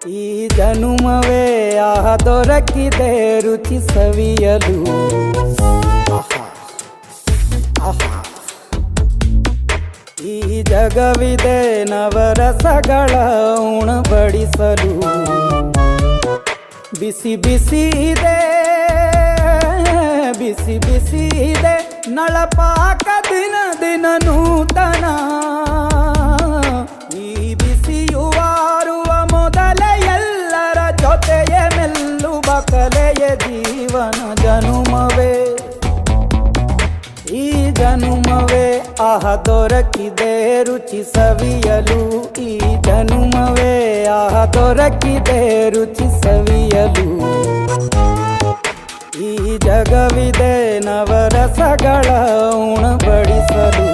ಈ ಜನುಮವೇ ಆಹ ದೊರಕಿದೆ ರುಚಿ ಸವಿಯಲು. ಈ ಜಗವಿದೆ ನವರಸಗಳ ಉಣಬಡಿಸಲು. ಬಿಸಿ ಬಿಸಿ ಇದೆ, ಬಿಸಿ ಬಿಸಿ ಇದೆ ನಳಪಾಕ ದಿನ ದಿನ ನೂತನ. ಈ ಬಿಸಿಯುವಾರುವ ಮೊದಲೇ ಎಲ್ಲರ ಜೊತೆಯೇ ಮೆಲ್ಲುವ ಕಲೆಯ ಜೀವನ ಜನುಮವೇ. ಈ ಜನುಮವೇ ಆಹ ದೊರಕಿದೆ ರುಚಿ ಸವಿಯಲು. ಈ ಜನುಮವೇ ಆಹ ದೊರಕಿದೆ ರುಚಿ ಸವಿಯಲು. ಈ ಜಗವಿದೆ ನವರಸಗಳ ಉಣಬಡಿಸಲು.